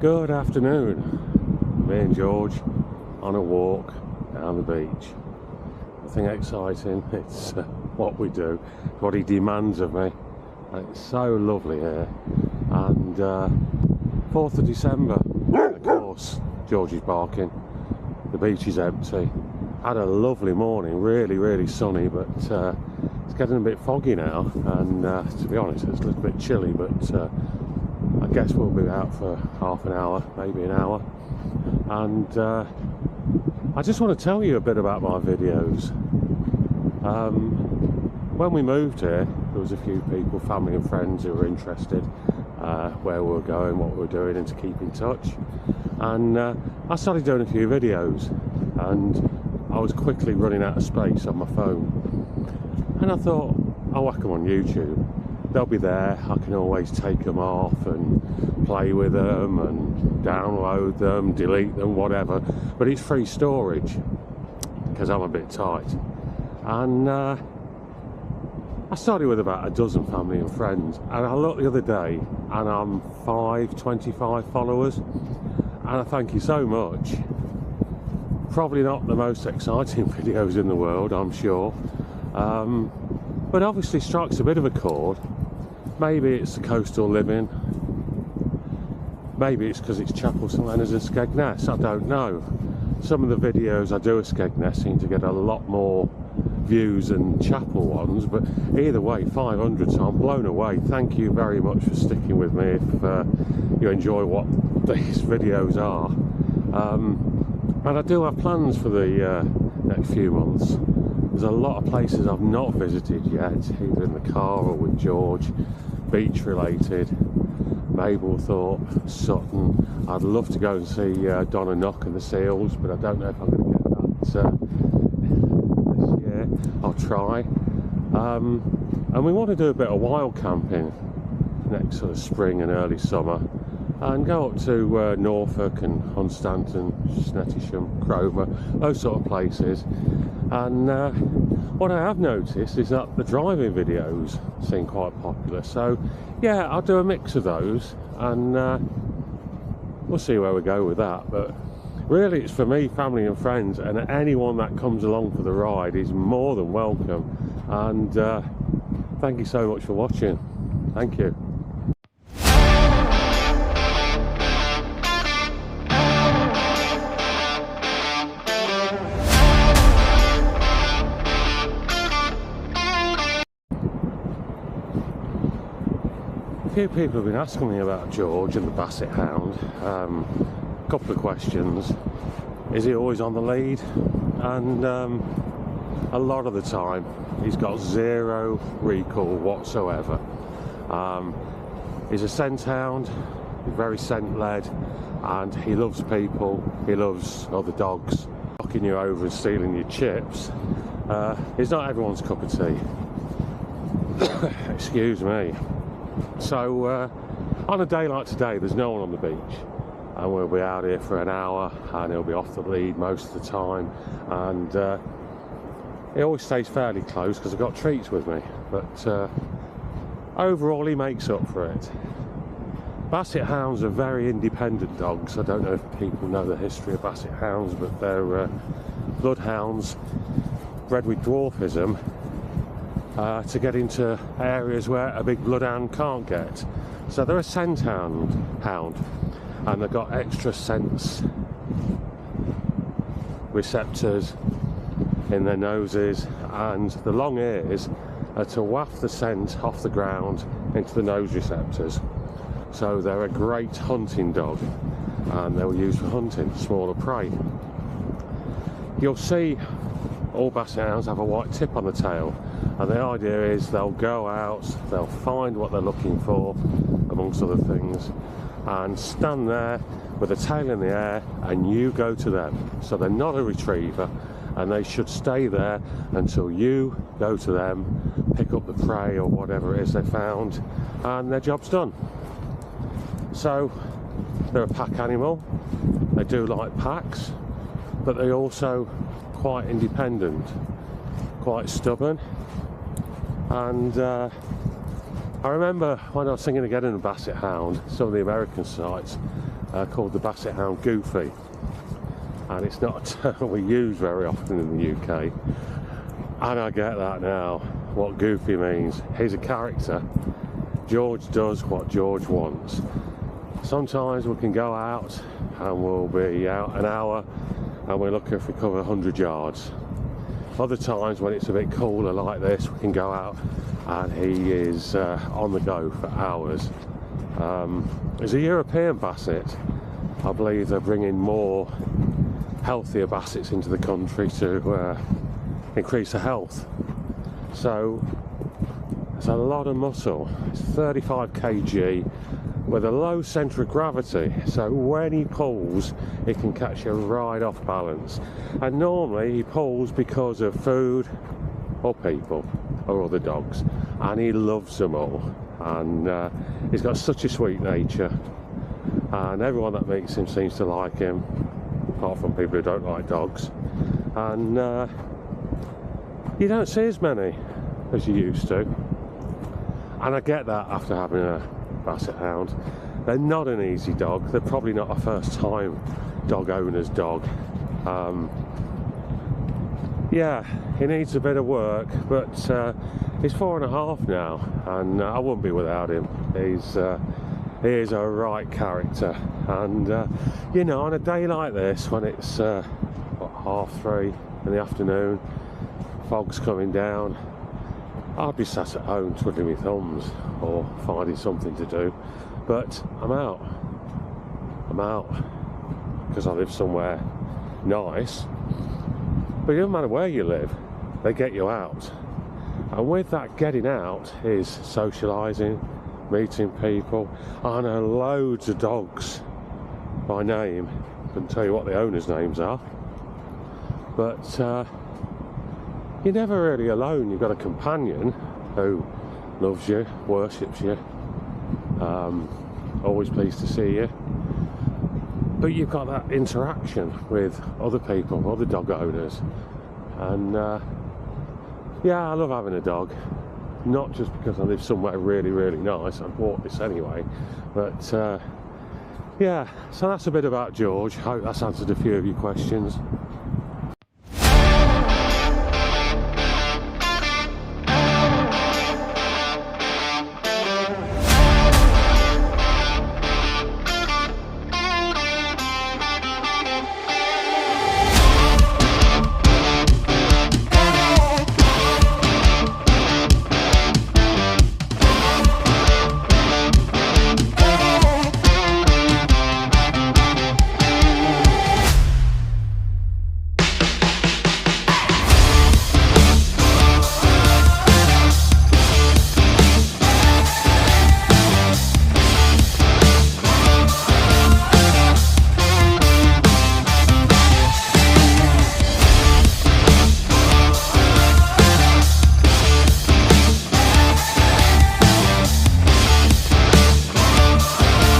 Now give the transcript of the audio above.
Good afternoon. Me and George on a walk down the beach. Nothing exciting, it's what we do, what he demands of me. It's so lovely here. And 4th of December, of course, George is barking. The beach is empty. Had a lovely morning, really sunny, but it's getting a bit foggy now. And to be honest, it's a little bit chilly, but I guess we'll be out for half an hour, maybe an hour. And I just want to tell you a bit about my videos. When we moved here, there was a few people, family and friends, who were interested where we were going, what we were doing, and to keep in touch. And I started doing a few videos, and I was quickly running out of space on my phone. And I thought, I'll whack them on YouTube. They'll be there, I can always take them off and play with them and download them, delete them, whatever. But it's free storage, because I'm a bit tight. And I started with about a dozen family and friends. And I looked the other day, and I'm 25 followers. And I thank you so much. Probably not the most exciting videos in the world, I'm sure. But obviously strikes a bit of a chord. Maybe it's the coastal living. Maybe it's because it's Chapel St Leonard's and Skegness, I don't know. Some of the videos I do at Skegness seem to get a lot more views than Chapel ones, but either way, 500, so I'm blown away. Thank you very much for sticking with me if you enjoy what these videos are. And I do have plans for the next few months. There's a lot of places I've not visited yet, either in the car or with George, beach related. Mablethorpe, Sutton. I'd love to go and see Donna Knock and the Seals, but I don't know if I'm going to get that this year. I'll try. And we want to do a bit of wild camping next sort of spring and early summer, and go up to Norfolk and Hunstanton, Snettisham, Cromer, those sort of places. And what I have noticed is that the driving videos seem quite popular, so yeah, I'll do a mix of those, and we'll see where we go with that. But really, it's for me, family and friends, and anyone that comes along for the ride is more than welcome. And thank you so much for watching. Thank you. A few people have been asking me about George and the Basset Hound. A couple of questions. Is he always on the lead? And a lot of the time he's got zero recall whatsoever. He's a scent hound, very scent led, and he loves people, he loves other dogs. Knocking you over and stealing your chips is not everyone's cup of tea. Excuse me. So on a day like today, there's no one on the beach, and we'll be out here for an hour, and he'll be off the lead most of the time. And he always stays fairly close because I've got treats with me, but overall he makes up for it. Basset Hounds are very independent dogs. I don't know if people know the history of Basset Hounds, but they're bloodhounds bred with dwarfism to get into areas where a big bloodhound can't get. So they're a scent hound, and they've got extra sense receptors in their noses, and the long ears are to waft the scent off the ground into the nose receptors. So they're a great hunting dog, and they were used for hunting smaller prey. You'll see all Basset Hounds have a white tip on the tail, and the idea is they'll go out, they'll find what they're looking for, amongst other things, and stand there with the tail in the air, and you go to them. So they're not a retriever, and they should stay there until you go to them, pick up the prey or whatever it is they found, and their job's done. So they're a pack animal. They do like packs, but they also quite independent, quite stubborn. And I remember when I was thinking of getting a Basset Hound, some of the American sites, called the Basset Hound Goofy, and it's not a term we use very often in the UK, and I get that now, what Goofy means. He's a character. George does what George wants. Sometimes we can go out and we'll be out an hour and we're looking if we cover 100 yards. Other times when it's a bit cooler like this, we can go out and he is on the go for hours. As a European basset, I believe they're bringing more healthier bassets into the country to increase the health. So it's a lot of muscle. It's 35 kg with a low centre of gravity, so when he pulls it can catch you right off balance, and normally he pulls because of food or people or other dogs, and he loves them all, and he's got such a sweet nature, and everyone that meets him seems to like him, apart from people who don't like dogs. And you don't see as many as you used to, and I get that after having a Basset Hound. They're not an easy dog. They're probably not a first time dog owner's dog. Yeah, he needs a bit of work, but he's 4.5 now, and I wouldn't be without him. He is a right character, and you know, on a day like this when it's what, 3:30 in the afternoon, fog's coming down, I'd be sat at home twiddling my thumbs or finding something to do, but I'm out because I live somewhere nice. But it doesn't matter where you live, they get you out, and with that getting out is socialising, meeting people. I know loads of dogs by name, couldn't tell you what the owners' names are, but you're never really alone. You've got a companion who loves you, worships you, always pleased to see you, but you've got that interaction with other people, other dog owners, and yeah, I love having a dog, not just because I live somewhere really, really nice. I bought this anyway, but yeah, so that's a bit about George. I hope that's answered a few of your questions.